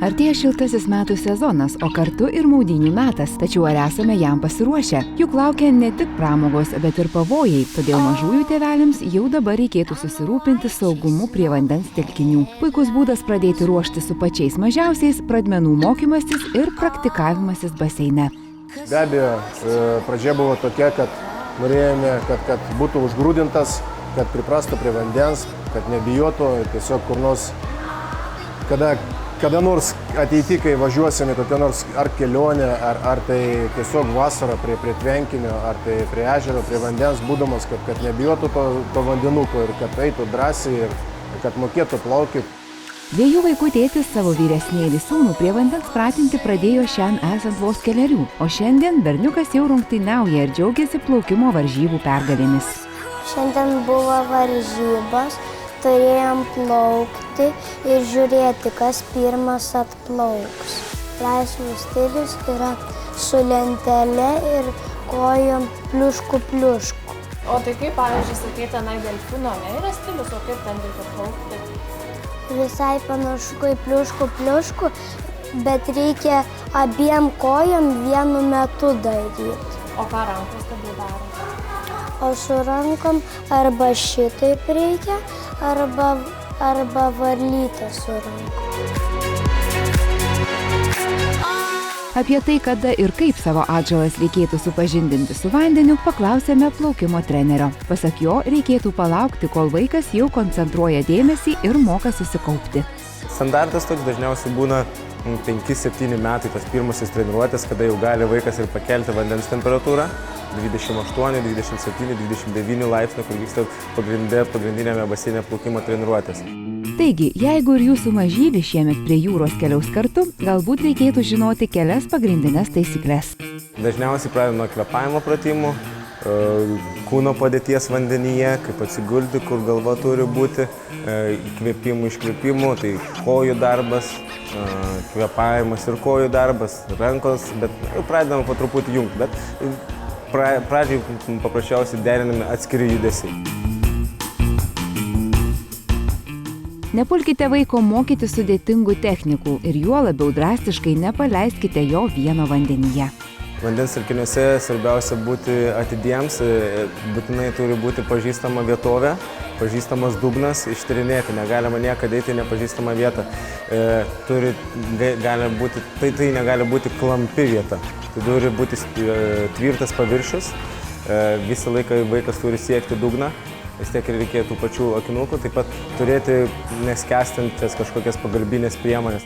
Artėja šiltasis metų sezonas, o kartu ir maudynių metas, tačiau ar esame jam pasiruošę? Juk laukia ne tik pramogos, bet ir pavojai, todėl mažųjų tėveliams jau dabar reikėtų susirūpinti saugumu prie vandens telkinių. Puikus būdas pradėti ruošti su pačiais mažiausiais, pradmenų mokymasis ir praktikavimasis baseine. Be abejo, pradžia buvo tokia, kad norėjome, kad būtų užgrūdintas, kad priprastų prie vandens, kad nebijotų, tiesiog kur nors, kada nors ateity, kai važiuosime kokią nors ar kelionę, ar tai tiesiog vasarą prie tvenkinio, ar tai prie ežero, prie vandens būdamas, kad nebijotų to vandenuko ir kad eitų drąsiai ir kad mokėtų plaukti. 2 vaikų tėtis savo vyresnėlį sūnų prie vandens pratinti pradėjo šiandien esant vos 4, o šiandien berniukas jau rungtyniauja ir džiaugiasi plaukimo varžybų pergalėmis. Šiandien buvo varžybos, turėjom plaukti ir žiūrėti, kas pirmas atplauks. Laisvės stilius yra su lentele ir kojom pliušku. O tai kaip, pavyzdžiui, sakai, tenai delfino yra stilius, o kaip ten reikia plaukti? Visai panašu kaip pliušku, bet reikia abiem kojom vienu metu daryti. O ką rankos tada daro? O su rankom arba šitaip reikia, arba varlytę su rankom. Apie tai, kada ir kaip savo atžalas reikėtų supažindinti su vandeniu, paklausėme plaukimo trenerio. Pasak jo, reikėtų palaukti, kol vaikas jau koncentruoja dėmesį ir moka susikaupti. Standartas toks dažniausiai būna 5-7 metai tas pirmasis treniruotės, kada jau gali vaikas ir pakelti vandens temperatūrą. 28, 27, 29 laipsnių, kur vyksta pagrindinėme baseine plaukimo treniruotės. Taigi, jeigu ir jūsų mažylis šiemet prie jūros keliaus kartu, galbūt reikėtų žinoti kelias pagrindines taisyklės. Dažniausiai pradedame nuo kvėpavimo pratimų, kūno padėties vandenyje, kaip atsigulti, kur galva turi būti, įkvėpimų, iškvėpimų, tai kojų darbas, kvėpavimas ir kojų darbas, rankos, bet pradedame po truputį jungti, bet pradžiai paprasčiausiai derinami atskiri judesiai. Nepulkite vaiko mokyti sudėtingų technikų ir juo labiau drastiškai nepaleiskite jo vieno vandenyje. Vandens telkiniuose svarbiausia būti atidiems, būtinai turi būti pažįstama vietovė, pažįstamas dugnas, ištyrinėti, negalima niekada eiti į nepažįstamą vietą. Tai negali būti klampi vieta, tai turi būti tvirtas paviršius, visą laiką vaikas turi siekti dugną, vis tiek reikia tų pačių akinukų, taip pat turėti neskęstančias kažkokias pagalbinės priemonės.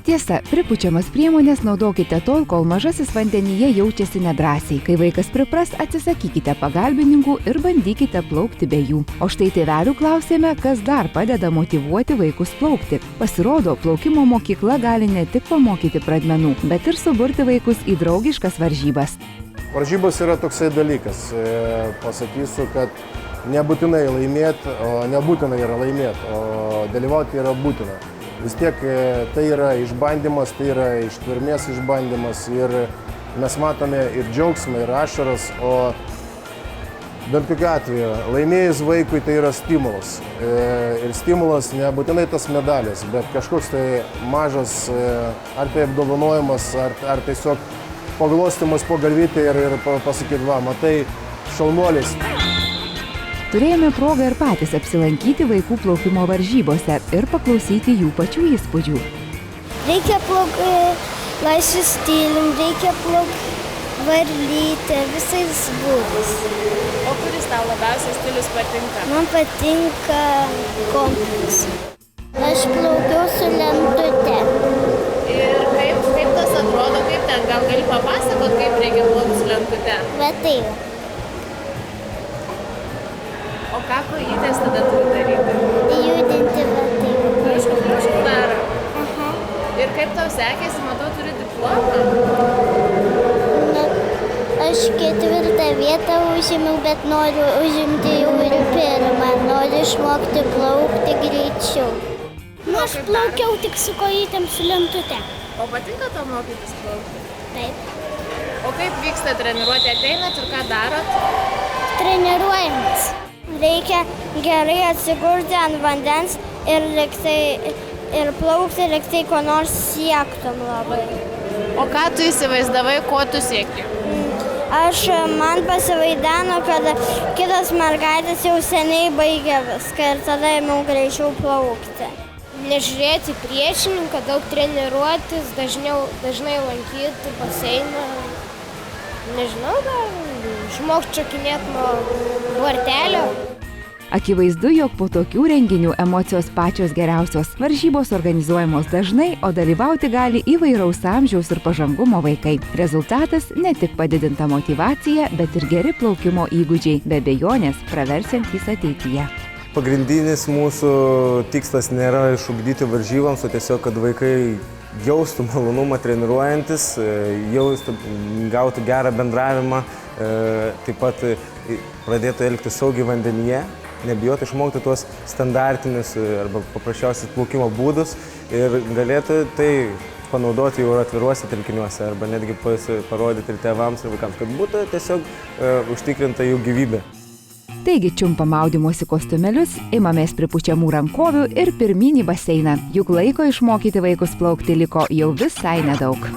Tiesa, pripučiamas priemonės naudokite tol, kol mažasis vandenyje jaučiasi nedrąsiai. Kai vaikas pripras, atsisakykite pagalbininkų ir bandykite plaukti be jų. O štai tėvelių klausėme, kas dar padeda motyvuoti vaikus plaukti. Pasirodo, plaukimo mokykla gali ne tik pamokyti pradmenų, bet ir suburti vaikus į draugiškas varžybas. Varžybos yra toksai dalykas. Pasakysiu, kad nebūtinai laimėti, o nebūtinai yra laimėti, o dalyvauti yra būtina. Vis tiek tai yra išbandymas, tai yra ištvermės išbandymas ir mes matome ir džiaugsmą, ir ašaras, o bent kokiu atveju laimėjus vaikui tai yra stimulas. Ir stimulas nebūtinai tas medalis, bet kažkoks tai mažas, ar tai apdovanojimas, ar tiesiog paglostymas po galvytę ir pasakyti, va, matai, šaunuolis. Turėjome progą ir patys apsilankyti vaikų plaukimo varžybose ir paklausyti jų pačių įspūdžių. Reikia plaukti laisvės stilium, reikia plaukti varlytę, visais būdais. O kuris tau labiausiai stilius patinka? Man patinka kompleksas. Aš plaukiau su lentute. Ir kaip tas atrodo, kaip ten, gal gali papasakot, kaip reikia plaukti su lentute? Va taip. O ką kojytės tada turi daryti? Judinti va taip. Pliušku daro. Aha. Ir kaip tau sekėsi, matau, turi diplomą? Aš 4 vietą užėmiau, bet noriu užimti jau ir 1. Noriu išmokti plaukti greičiau. Aš plaukiau tik su kojytėm su lentute. O patinka tau mokytis plaukti? Taip. O kaip vyksta treniruotė? Ateinat ir ką darot? Treniruojamas. Reikia gerai atsigurti ant vandens ir liktai ir plaukti, ir tai ko nors siektum labai. O ką tu įsivaizdavai, ko tu sieki? Man pasivaideno, kad kitos mergaitės jau seniai baigė viską ir tada ėmiau greičiau plaukti. Nežiūrėti priešininką, daug treniruotis, dažnai lankyti baseiną. Nežinau, išmokti šokinėti nuo vartelio. Akivaizdu, jog po tokių renginių emocijos pačios geriausios. Varžybos organizuojamos dažnai, o dalyvauti gali įvairaus amžiaus ir pažangumo vaikai. Rezultatas ne tik padidinta motyvacija, bet ir geri plaukimo įgūdžiai, be abejonės praversiantys ateityje. Pagrindinis mūsų tikslas nėra išugdyti varžyboms, o tiesiog, kad vaikai jaustų malonumą treniruojantis, gautų gerą bendravimą, taip pat pradėtų elgtis saugiai vandenyje, nebijoti išmokti tuos standartinius arba paprasčiausius plaukimo būdus ir galėtų tai panaudoti jau atviruose telkiniuose arba netgi parodyti ir tėvams ir vaikams, kad būtų tiesiog užtikrinta jų gyvybė. Taigi čiumpam maudymosi kostiumėlius, imamės pripučiamų rankovių ir pirmyn į baseiną. Juk laiko išmokyti vaikus plaukti liko jau visai nedaug.